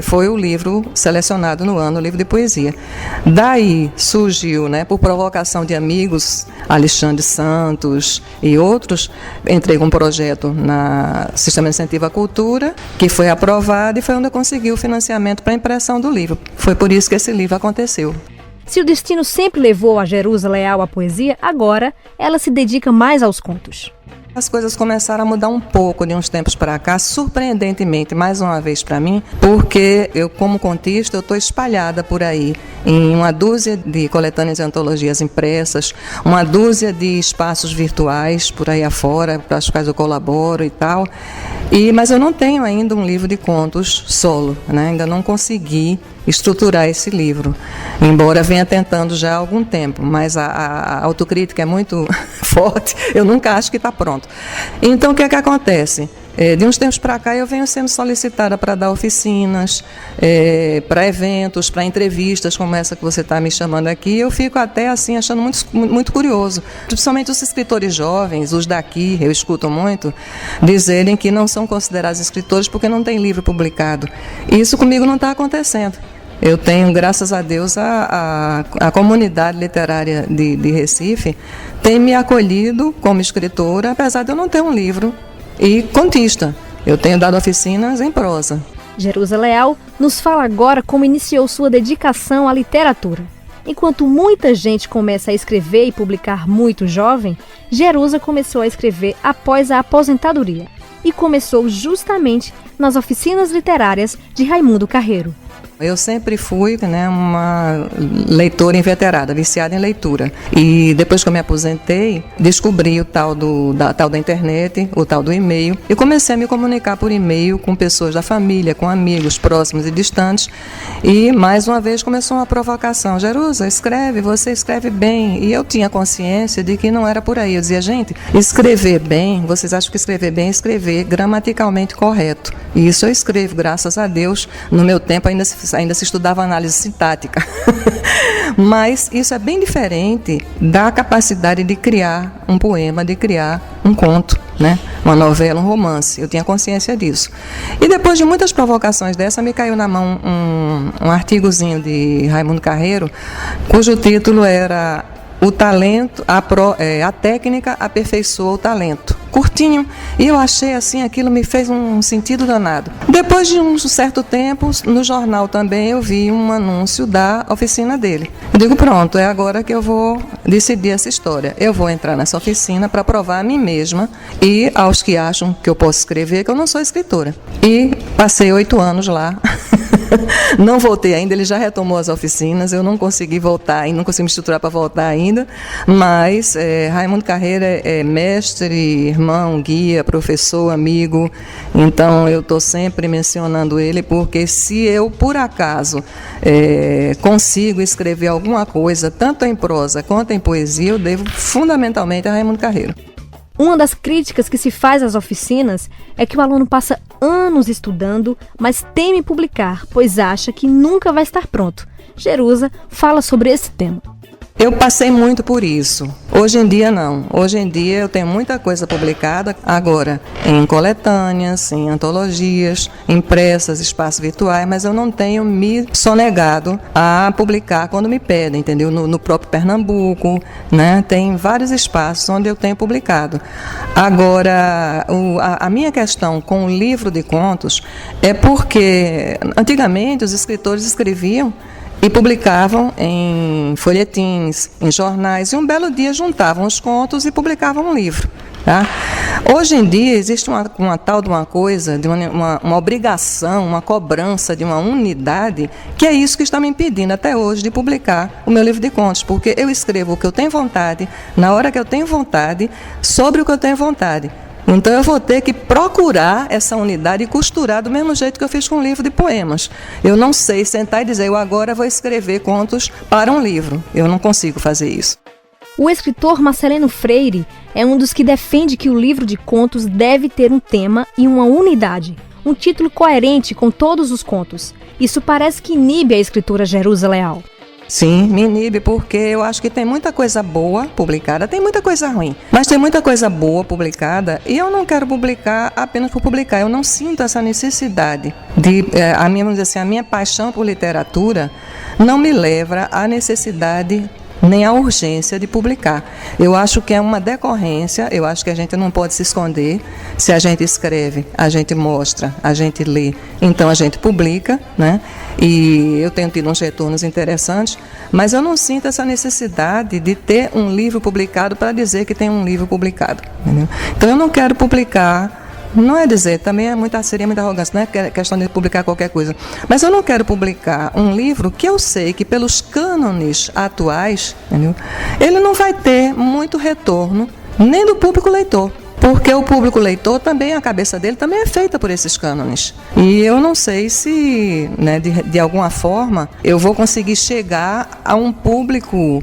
foi o livro selecionado no ano, o livro de poesia. Daí surgiu, né, por provocação de amigos, Alexandre Santos e outros, entrei com um projeto na Sistema de Incentivo à Cultura, que foi aprovado e foi onde eu consegui o financiamento para a impressão do livro. Foi por isso que esse livro aconteceu. Se o destino sempre levou a Jerusa Leal à poesia, agora ela se dedica mais aos contos. As coisas começaram a mudar um pouco de uns tempos para cá, surpreendentemente, mais uma vez para mim, porque eu, como contista, eu estou espalhada por aí em uma dúzia de coletâneas e antologias impressas, uma dúzia de espaços virtuais por aí afora, para os quais eu colaboro e tal. Mas eu não tenho ainda um livro de contos solo, né? Ainda não consegui estruturar esse livro, embora venha tentando já há algum tempo, mas a autocrítica é muito forte, eu nunca acho que está pronto. Então, o que é que acontece? De uns tempos para cá eu venho sendo solicitada para dar oficinas, para eventos, para entrevistas como essa que você está me chamando aqui. Eu fico até assim achando muito curioso, principalmente os escritores jovens, os daqui, eu escuto muito, dizerem que não são considerados escritores porque não tem livro publicado. Isso comigo não está acontecendo. Eu tenho, graças a Deus, a comunidade literária de Recife tem me acolhido como escritora, apesar de eu não ter um livro, e contista. Eu tenho dado oficinas em prosa. Jerusa Leal nos fala agora como iniciou sua dedicação à literatura. Enquanto muita gente começa a escrever e publicar muito jovem, Jerusa começou a escrever após a aposentadoria e começou justamente nas oficinas literárias de Raimundo Carreiro. Eu sempre fui, uma leitora inveterada, viciada em leitura. E depois que eu me aposentei, descobri o tal da internet, o tal do e-mail, e comecei a me comunicar por e-mail com pessoas da família, com amigos próximos e distantes. E, mais uma vez, começou uma provocação. Jerusa, escreve, você escreve bem. E eu tinha consciência de que não era por aí. Eu dizia, gente, escrever bem, vocês acham que escrever bem é escrever gramaticalmente correto. E isso eu escrevo, graças a Deus. No meu tempo ainda se estudava análise sintática. Mas isso é bem diferente da capacidade de criar um poema, de criar um conto, uma novela, um romance. Eu tinha consciência disso. E depois de muitas provocações dessa, me caiu na mão um artigozinho de Raimundo Carreiro, cujo título era O talento, a técnica aperfeiçoa o talento. Curtinho. E eu achei assim, aquilo me fez um sentido danado. Depois de um certo tempo, no jornal também eu vi um anúncio da oficina dele. Eu digo, pronto, é agora que eu vou decidir essa história. Eu vou entrar nessa oficina para provar a mim mesma e aos que acham que eu posso escrever, que eu não sou escritora. E passei 8 anos lá. Não voltei ainda, ele já retomou as oficinas, eu não consegui voltar, não consegui me estruturar para voltar ainda, mas Raimundo Carreiro é mestre, irmão, guia, professor, amigo, então eu estou sempre mencionando ele, porque se eu, por acaso, consigo escrever alguma coisa, tanto em prosa quanto em poesia, eu devo fundamentalmente a Raimundo Carreiro. Uma das críticas que se faz às oficinas é que o aluno passa anos estudando, mas teme publicar, pois acha que nunca vai estar pronto. Jerusa fala sobre esse tema. Eu passei muito por isso. Hoje em dia não. Hoje em dia eu tenho muita coisa publicada agora em coletâneas, em antologias, impressas, espaços virtuais, mas eu não tenho me sonegado a publicar quando me pedem, entendeu? No próprio Pernambuco, Tem vários espaços onde eu tenho publicado. Agora, a minha questão com o livro de contos é porque antigamente os escritores escreviam e publicavam em folhetins, em jornais, e um belo dia juntavam os contos e publicavam um livro. Tá? Hoje em dia existe uma tal de uma coisa, de uma obrigação, uma cobrança de uma unidade, que é isso que está me impedindo até hoje de publicar o meu livro de contos, porque eu escrevo o que eu tenho vontade, na hora que eu tenho vontade, sobre o que eu tenho vontade. Então eu vou ter que procurar essa unidade e costurar do mesmo jeito que eu fiz com um livro de poemas. Eu não sei sentar e dizer, eu agora vou escrever contos para um livro. Eu não consigo fazer isso. O escritor Marcelino Freire é um dos que defende que o livro de contos deve ter um tema e uma unidade, um título coerente com todos os contos. Isso parece que inibe a escritora Jerusa Leal. Sim, me inibe, porque eu acho que tem muita coisa boa publicada, tem muita coisa ruim, mas tem muita coisa boa publicada e eu não quero publicar apenas por publicar. Eu não sinto essa necessidade a minha paixão por literatura não me leva à necessidade nem a urgência de publicar. Eu acho que é uma decorrência, eu acho que a gente não pode se esconder. Se a gente escreve, a gente mostra, a gente lê, então a gente publica, E eu tenho tido uns retornos interessantes, mas eu não sinto essa necessidade de ter um livro publicado para dizer que tem um livro publicado. Entendeu? Então eu não quero publicar. Não é dizer, também seria muita arrogância, não é questão de publicar qualquer coisa. Mas eu não quero publicar um livro que eu sei que pelos cânones atuais, entendeu? Ele não vai ter muito retorno, nem do público leitor. Porque o público leitor também, a cabeça dele também é feita por esses cânones. E eu não sei se, de alguma forma, eu vou conseguir chegar a um público,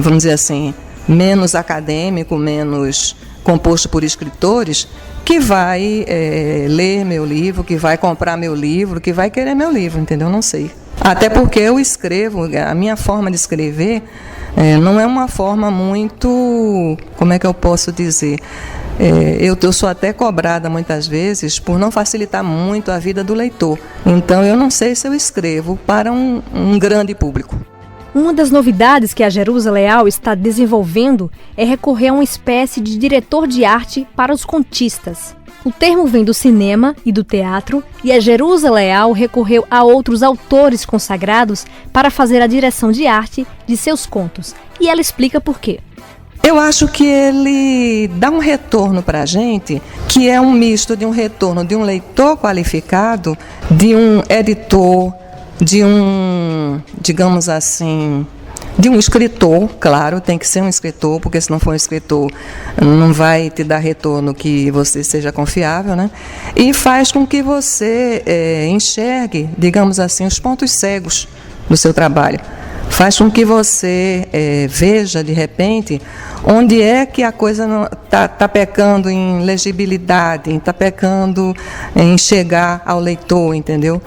vamos dizer assim, menos acadêmico, menos composto por escritores, que vai ler meu livro, que vai comprar meu livro, que vai querer meu livro, entendeu? Não sei. Até porque eu escrevo, a minha forma de escrever não é uma forma muito, como é que eu posso dizer? Eu sou até cobrada muitas vezes por não facilitar muito a vida do leitor. Então eu não sei se eu escrevo para um grande público. Uma das novidades que a Jerusa Leal está desenvolvendo é recorrer a uma espécie de diretor de arte para os contistas. O termo vem do cinema e do teatro, e a Jerusa Leal recorreu a outros autores consagrados para fazer a direção de arte de seus contos. E ela explica por quê. Eu acho que ele dá um retorno para a gente, que é um misto de um retorno de um leitor qualificado, de um editor, de um, digamos assim, de um escritor, claro, tem que ser um escritor, porque se não for um escritor não vai te dar retorno que você seja confiável, né? E faz com que você enxergue, digamos assim, os pontos cegos do seu trabalho. Faz com que você veja, de repente, onde é que a coisa está pecando em legibilidade, está pecando em chegar ao leitor, entendeu?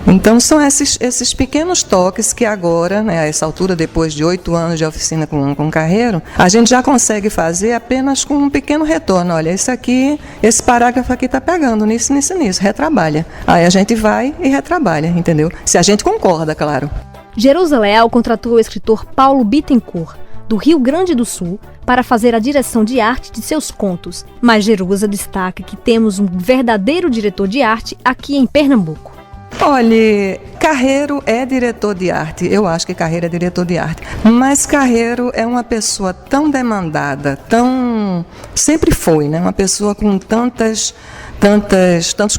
Então, são esses pequenos toques que agora, né, a essa altura, depois de 8 anos de oficina com Carreiro, a gente já consegue fazer apenas com um pequeno retorno. Olha, esse parágrafo aqui está pegando nisso, retrabalha. Aí a gente vai e retrabalha, entendeu? Se a gente concorda, claro. Jerusa Leal contratou o escritor Paulo Bittencourt, do Rio Grande do Sul, para fazer a direção de arte de seus contos. Mas Jerusa destaca que temos um verdadeiro diretor de arte aqui em Pernambuco. Olha, Carreiro é diretor de arte, eu acho que Carreiro é diretor de arte, mas Carreiro é uma pessoa tão demandada, sempre foi, né? Uma pessoa com tantos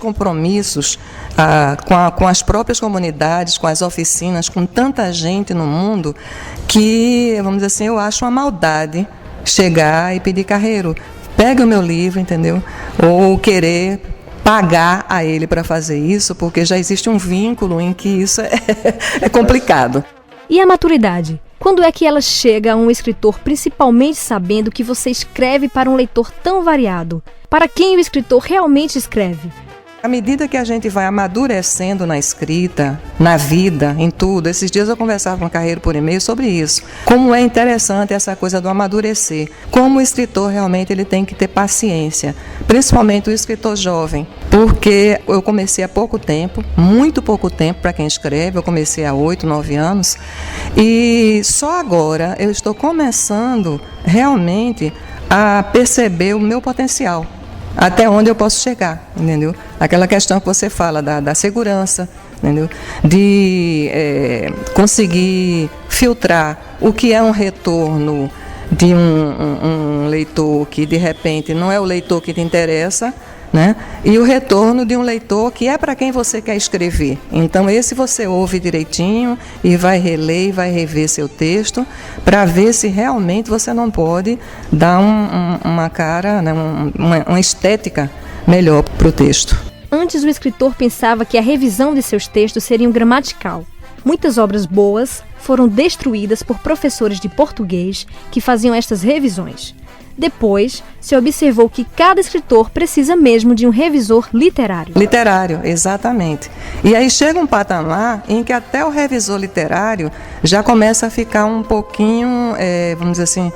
compromissos com as próprias comunidades, com as oficinas, com tanta gente no mundo, que, vamos dizer assim, eu acho uma maldade chegar e pedir Carreiro, pega o meu livro, entendeu? Ou querer pagar a ele para fazer isso, porque já existe um vínculo em que isso é complicado. E a maturidade? Quando é que ela chega a um escritor, principalmente sabendo que você escreve para um leitor tão variado? Para quem o escritor realmente escreve? À medida que a gente vai amadurecendo na escrita, na vida, em tudo, esses dias eu conversava com o Carreiro por e-mail sobre isso. Como é interessante essa coisa do amadurecer. Como o escritor realmente ele tem que ter paciência, principalmente o escritor jovem. Porque eu comecei há pouco tempo, muito pouco tempo para quem escreve, eu comecei há 8, 9 anos, e só agora eu estou começando realmente a perceber o meu potencial. Até onde eu posso chegar, entendeu? Aquela questão que você fala da segurança, entendeu? De conseguir filtrar o que é um retorno de um leitor que, de repente, não é o leitor que te interessa, né? E o retorno de um leitor que é para quem você quer escrever. Então, esse você ouve direitinho e vai reler e vai rever seu texto para ver se realmente você não pode dar uma cara, né, uma estética melhor para o texto. Antes, o escritor pensava que a revisão de seus textos seria um gramatical. Muitas obras boas foram destruídas por professores de português que faziam estas revisões. Depois, se observou que cada escritor precisa mesmo de um revisor literário. Literário, exatamente. E aí chega um patamar em que até o revisor literário já começa a ficar um pouquinho, vamos dizer assim,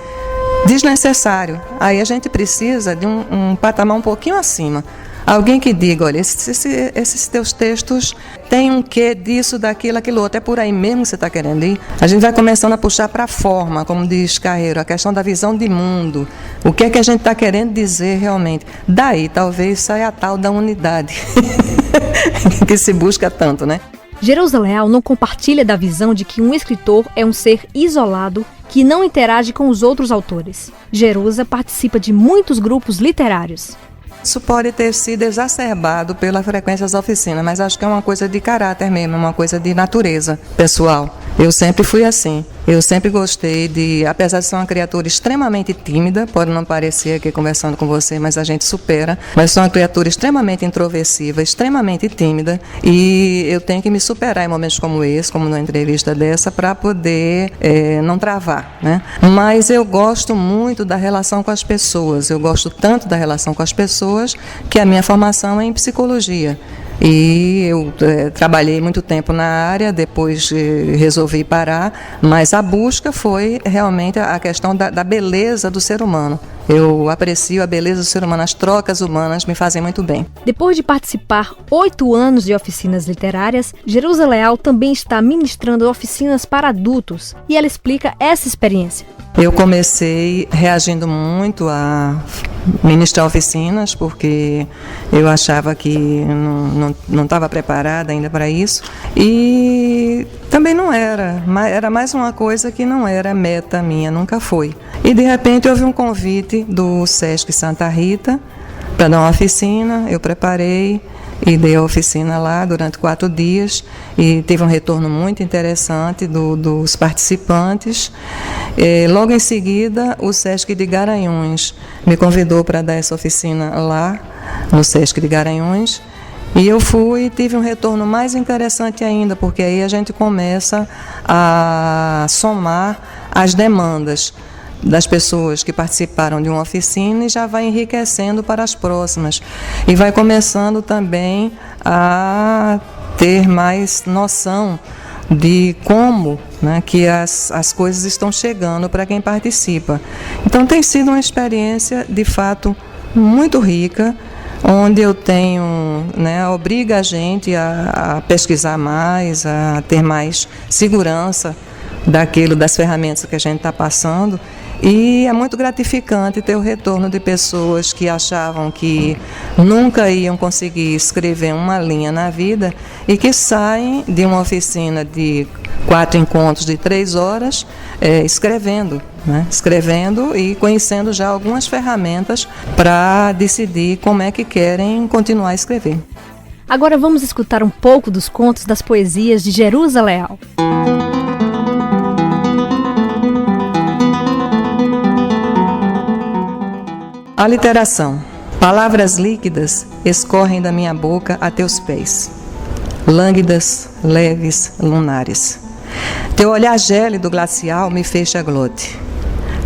desnecessário. Aí a gente precisa de um patamar um pouquinho acima. Alguém que diga, olha, esses teus textos têm um quê disso, daquilo, aquilo outro. É por aí mesmo que você está querendo ir? A gente vai começando a puxar para a forma, como diz Carreiro, a questão da visão de mundo. O que é que a gente está querendo dizer realmente? Daí talvez saia a tal da unidade, que se busca tanto, né? Jerusa Leal não compartilha da visão de que um escritor é um ser isolado que não interage com os outros autores. Jerusa participa de muitos grupos literários. Isso pode ter sido exacerbado pela frequência das oficinas, mas acho que é uma coisa de caráter mesmo, uma coisa de natureza pessoal. Eu sempre fui assim. Eu sempre gostei de, apesar de ser uma criatura extremamente tímida, pode não parecer aqui conversando com você, mas a gente supera, mas sou uma criatura extremamente introversiva, extremamente tímida, e eu tenho que me superar em momentos como esse, como numa entrevista dessa, para poder não travar, né? Mas eu gosto muito da relação com as pessoas, eu gosto tanto da relação com as pessoas que a minha formação é em psicologia. E eu trabalhei muito tempo na área, depois resolvi parar, mas a busca foi realmente a questão da beleza do ser humano. Eu aprecio a beleza do ser humano, as trocas humanas me fazem muito bem. Depois de participar 8 anos de oficinas literárias, Jerusa Leal também está ministrando oficinas para adultos, e ela explica essa experiência. Eu comecei reagindo muito a ministrar oficinas, porque eu achava que não estava preparada ainda para isso, e também não era mais uma coisa que não era meta minha, nunca foi. E de repente houve um convite do Sesc Santa Rita para dar uma oficina, eu preparei e dei a oficina lá durante 4 dias e teve um retorno muito interessante dos participantes. Logo em seguida, o Sesc de Garanhuns me convidou para dar essa oficina lá, no Sesc de Garanhuns, e eu fui e tive um retorno mais interessante ainda, porque aí a gente começa a somar as demandas das pessoas que participaram de uma oficina e já vai enriquecendo para as próximas. E vai começando também a ter mais noção de como, né, que as coisas estão chegando para quem participa. Então tem sido uma experiência, de fato, muito rica, onde eu tenho, né, obriga a gente a pesquisar mais, a ter mais segurança das ferramentas que a gente está passando. E é muito gratificante ter o retorno de pessoas que achavam que nunca iam conseguir escrever uma linha na vida e que saem de uma oficina de 4 encontros de 3 horas escrevendo, né? Escrevendo e conhecendo já algumas ferramentas para decidir como é que querem continuar a escrever. Agora vamos escutar um pouco dos contos das poesias de Jerusa Leal. Aliteração. Palavras líquidas escorrem da minha boca a teus pés. Lânguidas, leves, lunares. Teu olhar gélido glacial me fecha a glote.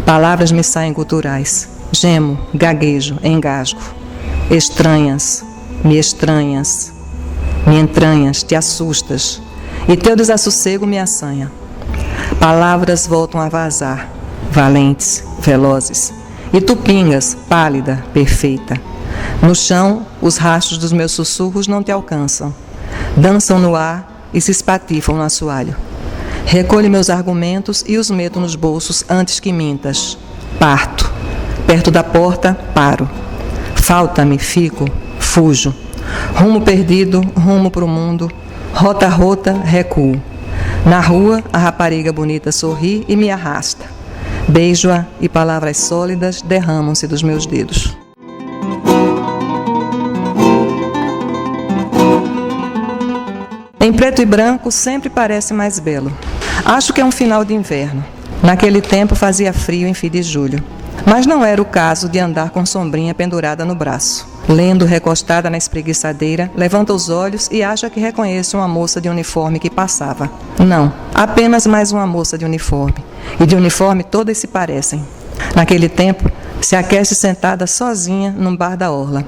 Palavras me saem guturais. Gemo, gaguejo, engasgo. Estranhas, me entranhas, te assustas. E teu desassossego me assanha. Palavras voltam a vazar, valentes, velozes. E tu pingas, pálida, perfeita. No chão, os rastros dos meus sussurros não te alcançam. Dançam no ar e se espatifam no assoalho. Recolho meus argumentos e os meto nos bolsos antes que mintas. Parto. Perto da porta, paro. Falta-me, fico, fujo. Rumo perdido, rumo pro mundo. Rota rota, recuo. Na rua, a rapariga bonita sorri e me arrasta. Beijo-a e palavras sólidas derramam-se dos meus dedos. Em preto e branco sempre parece mais belo. Acho que é um final de inverno. Naquele tempo fazia frio em fim de julho. Mas não era o caso de andar com sombrinha pendurada no braço. Lendo recostada na espreguiçadeira, levanta os olhos e acha que reconhece uma moça de uniforme que passava. Não, apenas mais uma moça de uniforme. E de uniforme todas se parecem. Naquele tempo, se aquece sentada sozinha num bar da orla.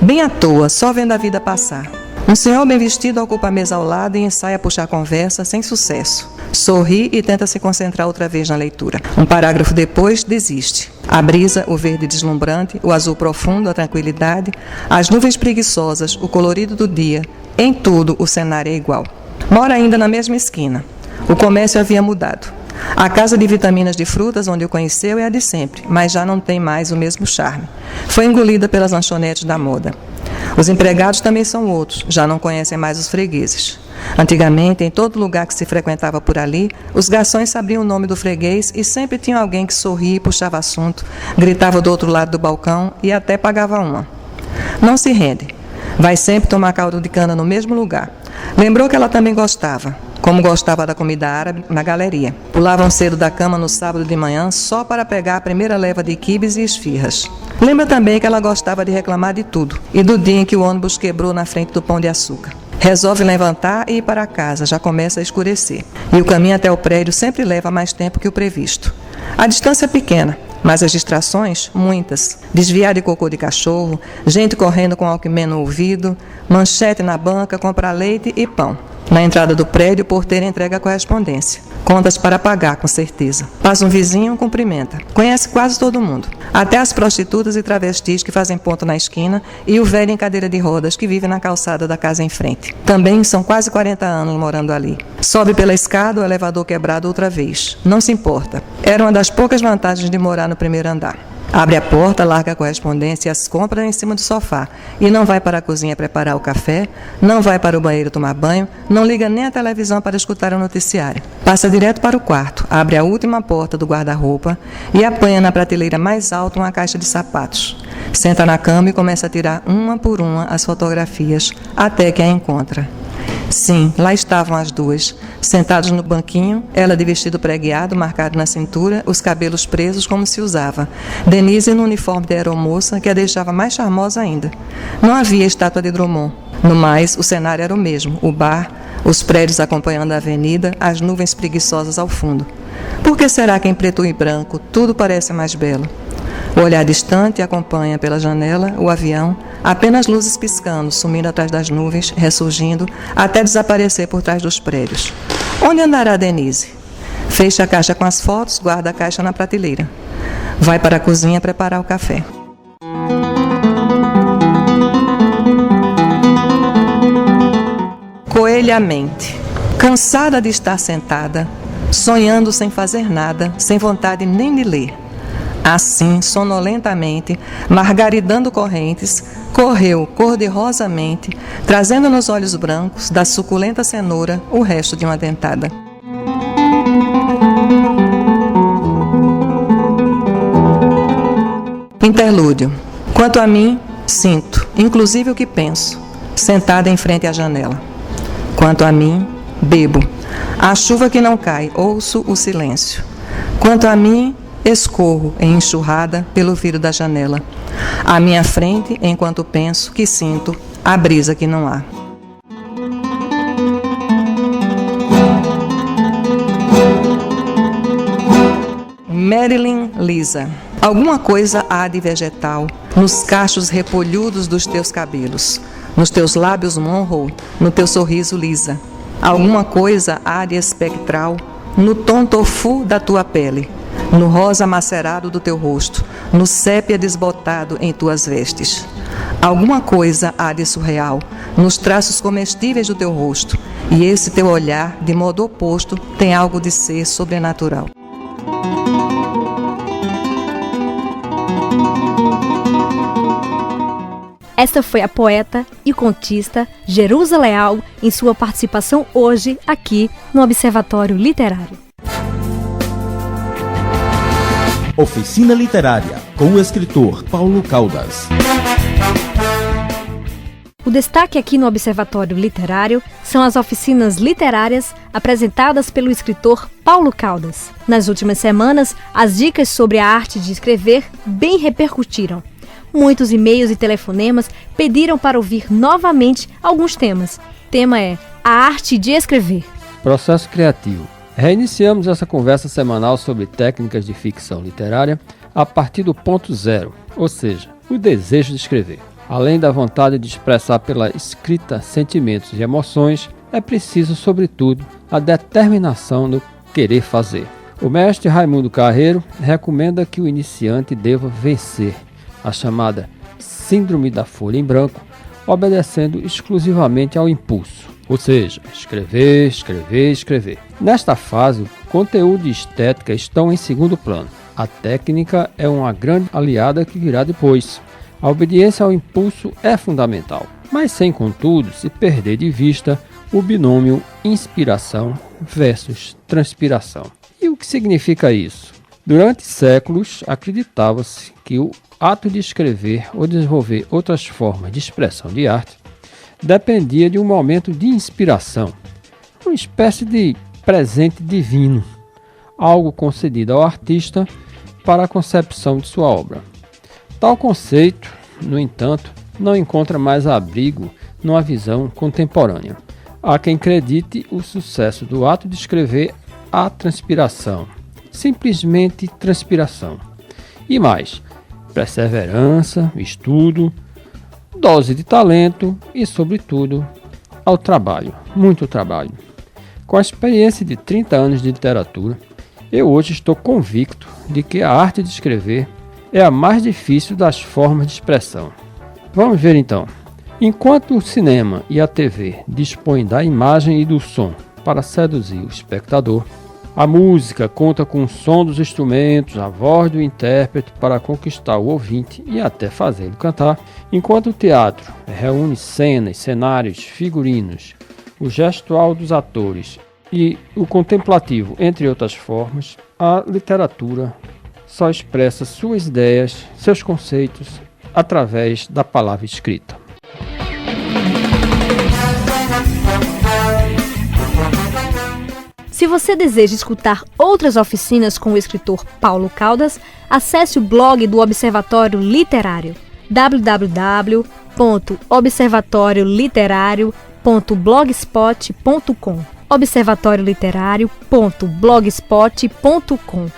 Bem à toa, só vendo a vida passar. Um senhor bem vestido ocupa a mesa ao lado e ensaia a puxar conversa sem sucesso. Sorri e tenta se concentrar outra vez na leitura. Um parágrafo depois, desiste. A brisa, o verde deslumbrante, o azul profundo, a tranquilidade, as nuvens preguiçosas, o colorido do dia, em tudo o cenário é igual. Mora ainda na mesma esquina. O comércio havia mudado. A casa de vitaminas de frutas onde o conheceu é a de sempre, mas já não tem mais o mesmo charme. Foi engolida pelas lanchonetes da moda. Os empregados também são outros, já não conhecem mais os fregueses. Antigamente, em todo lugar que se frequentava por ali, os garçons sabiam o nome do freguês e sempre tinha alguém que sorria e puxava assunto, gritava do outro lado do balcão e até pagava uma. Não se rende. Vai sempre tomar caldo de cana no mesmo lugar. Lembrou que ela também gostava. como gostava da comida árabe, na galeria. Pulavam cedo da cama no sábado de manhã só para pegar a primeira leva de quibes e esfirras. Lembra também que ela gostava de reclamar de tudo e do dia em que o ônibus quebrou na frente do Pão de Açúcar. Resolve levantar e ir para casa, já começa a escurecer. E o caminho até o prédio sempre leva mais tempo que o previsto. A distância é pequena, mas as distrações, muitas. Desviar de cocô de cachorro, gente correndo com Walkman no ouvido, manchete na banca, comprar leite e pão. Na entrada do prédio, o porteiro entrega a correspondência. Contas para pagar, com certeza. Passa um vizinho, cumprimenta. Conhece quase todo mundo. Até as prostitutas e travestis que fazem ponto na esquina e o velho em cadeira de rodas que vive na calçada da casa em frente. Também são quase 40 anos morando ali. Sobe pela escada, o elevador quebrado outra vez. Não se importa. Era uma das poucas vantagens de morar no primeiro andar. Abre a porta, larga a correspondência e as compras em cima do sofá. E não vai para a cozinha preparar o café, não vai para o banheiro tomar banho, não liga nem a televisão para escutar o noticiário. Passa direto para o quarto, abre a última porta do guarda-roupa e apanha na prateleira mais alta uma caixa de sapatos. Senta na cama e começa a tirar uma por uma as fotografias, até que a encontra. Sim, lá estavam as duas, sentados no banquinho, ela de vestido pregueado, marcado na cintura, os cabelos presos como se usava. Denise no uniforme de aeromoça, que a deixava mais charmosa ainda. Não havia estátua de Drummond. No mais, o cenário era o mesmo, o bar, os prédios acompanhando a avenida, as nuvens preguiçosas ao fundo. Por que será que em preto e branco tudo parece mais belo? O olhar distante acompanha pela janela o avião, apenas luzes piscando, sumindo atrás das nuvens, ressurgindo, até desaparecer por trás dos prédios. Onde andará Denise? Fecha a caixa com as fotos, guarda a caixa na prateleira. Vai para a cozinha preparar o café. Coelhamente. Cansada de estar sentada, sonhando sem fazer nada, sem vontade nem de ler. Assim, sonolentamente, margaridando correntes, correu cor-de-rosamente, trazendo nos olhos brancos da suculenta cenoura o resto de uma dentada. Interlúdio. Quanto a mim, sinto, inclusive o que penso, sentada em frente à janela. Quanto a mim, bebo. A chuva que não cai, ouço o silêncio. Quanto a mim, escorro em enxurrada pelo vidro da janela. À minha frente, enquanto penso, que sinto, a brisa que não há. Marilyn Lisa. Alguma coisa há de vegetal nos cachos repolhudos dos teus cabelos, nos teus lábios Monroe, no teu sorriso lisa. Alguma coisa há de espectral no tom tofu da tua pele, no rosa macerado do teu rosto, no sépia desbotado em tuas vestes. Alguma coisa há de surreal nos traços comestíveis do teu rosto, e esse teu olhar, de modo oposto, tem algo de ser sobrenatural. Esta foi a poeta e contista Jerusa Leal em sua participação hoje aqui no Observatório Literário. Oficina Literária, com o escritor Paulo Caldas. O destaque aqui no Observatório Literário são as oficinas literárias apresentadas pelo escritor Paulo Caldas. Nas últimas semanas, as dicas sobre a arte de escrever bem repercutiram. Muitos e-mails e telefonemas pediram para ouvir novamente alguns temas. O tema é a arte de escrever. Processo criativo. Reiniciamos essa conversa semanal sobre técnicas de ficção literária a partir do ponto zero, ou seja, o desejo de escrever. Além da vontade de expressar pela escrita sentimentos e emoções, é preciso, sobretudo, a determinação no querer fazer. O mestre Raimundo Carreiro recomenda que o iniciante deva vencer a chamada síndrome da folha em branco, obedecendo exclusivamente ao impulso, ou seja, escrever, escrever, escrever. Nesta fase, conteúdo e estética estão em segundo plano. A técnica é uma grande aliada que virá depois. A obediência ao impulso é fundamental, mas sem, contudo, se perder de vista o binômio inspiração versus transpiração. E o que significa isso? Durante séculos, acreditava-se que o ato de escrever ou desenvolver outras formas de expressão de arte dependia de um momento de inspiração. uma espécie de presente divino, algo concedido ao artista para a concepção de sua obra. Tal conceito, no entanto, não encontra mais abrigo numa visão contemporânea. Há quem acredite o sucesso do ato de escrever a transpiração, simplesmente transpiração. E mais, perseverança, estudo, dose de talento e, sobretudo, ao trabalho, muito trabalho. Com a experiência de 30 anos de literatura, eu hoje estou convicto de que a arte de escrever é a mais difícil das formas de expressão. Vamos ver então. Enquanto o cinema e a TV dispõem da imagem e do som para seduzir o espectador, a música conta com o som dos instrumentos, a voz do intérprete para conquistar o ouvinte e até fazê-lo cantar, enquanto o teatro reúne cenas, cenários, figurinos, o gestual dos atores e o contemplativo, entre outras formas, a literatura só expressa suas ideias, seus conceitos, através da palavra escrita. Se você deseja escutar outras oficinas com o escritor Paulo Caldas, acesse o blog do Observatório Literário, www.observatorioliterario.blogspot.com, observatorioliterario.blogspot.com.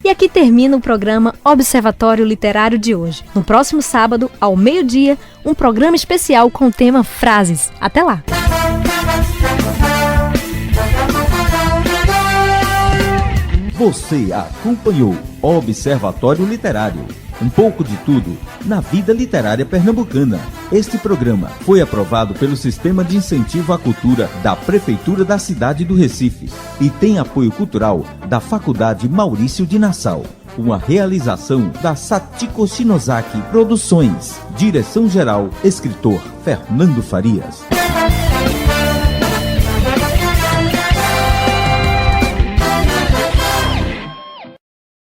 E aqui termina o programa Observatório Literário de hoje. No próximo sábado, ao meio-dia, um programa especial com o tema Frases. Até lá! Você acompanhou Observatório Literário. Um pouco de tudo na vida literária pernambucana. Este programa foi aprovado pelo Sistema de Incentivo à Cultura da Prefeitura da cidade do Recife e tem apoio cultural da Faculdade Maurício de Nassau. Uma realização da Satiko Shinozaki Produções. Direção-geral, escritor Fernando Farias.